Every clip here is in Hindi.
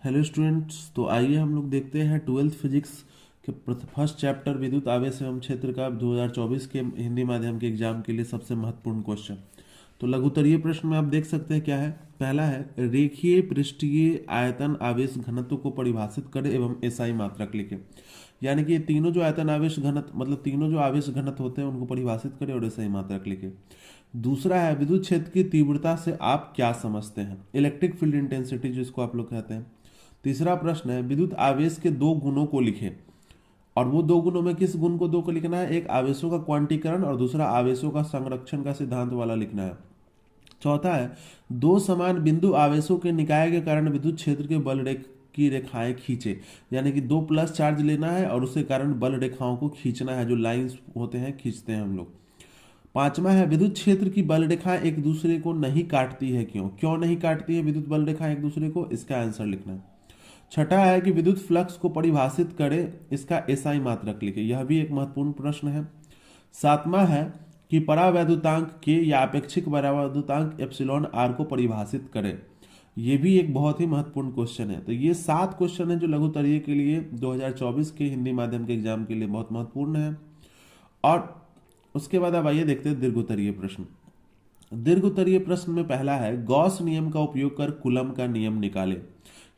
हेलो स्टूडेंट्स, तो आइए हम लोग देखते हैं ट्वेल्थ फिजिक्स के फर्स्ट चैप्टर विद्युत आवेश एवं क्षेत्र का 2024 के हिंदी माध्यम के एग्जाम के लिए सबसे महत्वपूर्ण क्वेश्चन। तो लघुत्तरीय प्रश्न में आप देख सकते हैं क्या है। पहला है, रेखीय पृष्ठीय आयतन आवेश घनत्व को परिभाषित करें एवं एसआई मात्रक लिखें। यानी कि ये तीनों जो आयतन आवेश घनत्व मतलब तीनों जो आवेश घनत्व होते हैं उनको परिभाषित करें और एसआई मात्रक लिखें। दूसरा है, विद्युत क्षेत्र की तीव्रता से आप क्या समझते हैं, इलेक्ट्रिक फील्ड इंटेंसिटी जिसको आप लोग कहते हैं। तीसरा प्रश्न है, विद्युत आवेश के दो गुणों को लिखें और वो दो गुणों में किस गुण को दो को लिखना है, एक आवेशों का क्वांटीकरण और दूसरा आवेशों का संरक्षण का सिद्धांत वाला लिखना है। चौथा है, दो समान बिंदु आवेशों के निकाय के कारण विद्युत क्षेत्र के बल रेख की रेखाएं खींचे। यानी कि दो प्लस चार्ज लेना है और उसके कारण बल रेखाओं को खींचना है, जो लाइंस होते हैं खींचते हैं हम लोग। पांचवा है, विद्युत क्षेत्र की बल रेखाएं एक दूसरे को नहीं काटती है, क्यों क्यों नहीं काटती है विद्युत बल रेखाएं एक दूसरे को, इसका आंसर लिखना है। छठा है कि विद्युत फ्लक्स को परिभाषित करें, इसका एसआई मात्रक लिखें, यह भी एक महत्वपूर्ण प्रश्न है। सातवां है कि परावैद्युतांक के या अपेक्षिक परावैद्युतांक एप्सिलॉन आर को परिभाषित करें, यह भी एक बहुत ही महत्वपूर्ण क्वेश्चन है। तो ये 7 क्वेश्चन है जो लघुत्तरीय के लिए 2024 के हिंदी माध्यम के एग्जाम के लिए बहुत महत्वपूर्ण है। और उसके बाद अब आइए देखते हैं दीर्घोत्तरीय प्रश्न। दीर्घोत्तरीय प्रश्न में पहला है, गॉस नियम का उपयोग कर कूलम का नियम निकाले।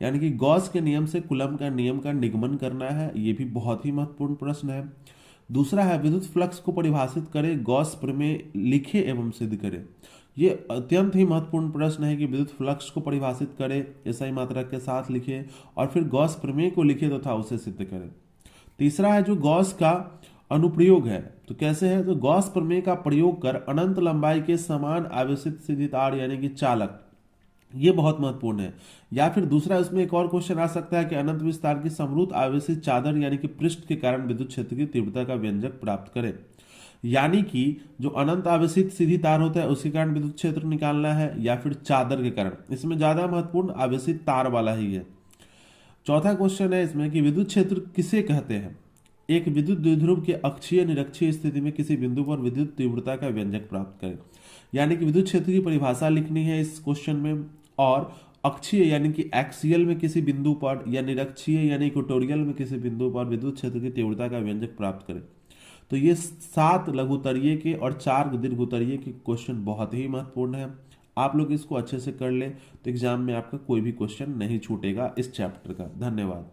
यानी कि गॉस के नियम से कूलम का नियम का निगमन करना है, यह भी बहुत ही महत्वपूर्ण प्रश्न है। दूसरा है, विद्युत फ्लक्स को परिभाषित करें, गॉस प्रमेय लिखे एवं सिद्ध करें। यह अत्यंत ही महत्वपूर्ण प्रश्न है कि विद्युत फ्लक्स को परिभाषित करें, एसआई मात्रक के साथ लिखे और फिर गॉस प्रमेय को लिखे तथा उसे सिद्ध करें। तीसरा है, जो गॉस का अनुप्रयोग है, तो कैसे है, तो गॉस प्रमेय का प्रयोग कर अनंत लंबाई के समान आवेशित सीधी तार यानी कि चालक, ये बहुत महत्वपूर्ण है। या फिर दूसरा, इसमें एक और क्वेश्चन आ सकता है कि अनंत विस्तार की समरूप आवेशित चादर यानी कि पृष्ठ के कारण विद्युत क्षेत्र की तीव्रता का व्यंजक प्राप्त करें। यानी कि जो अनंत आवेशित सीधी तार होता है उसके कारण विद्युत क्षेत्र निकालना है या फिर चादर के कारण, इसमें ज्यादा महत्वपूर्ण आवेशित तार वाला ही है। चौथा क्वेश्चन है इसमें कि विद्युत क्षेत्र किसे कहते हैं, एक विद्युत द्विध्रुव के अक्षीय निरक्षीय स्थिति में किसी बिंदु पर विद्युत तीव्रता का व्यंजक प्राप्त करें। यानी कि विद्युत क्षेत्र की परिभाषा लिखनी है इस क्वेश्चन में, और अक्षीय यानी कि एक्सियल में किसी बिंदु पर या निरक्षीय यानी इक्वेटोरियल में किसी बिंदु पर विद्युत क्षेत्र की तीव्रता का व्यंजक प्राप्त करें। तो ये 7 लघुत्तरीय के और 4 दीर्घोत्तरीय के क्वेश्चन बहुत ही महत्वपूर्ण है। आप लोग इसको अच्छे से कर ले तो एग्जाम में आपका कोई भी क्वेश्चन नहीं छूटेगा इस चैप्टर का। धन्यवाद।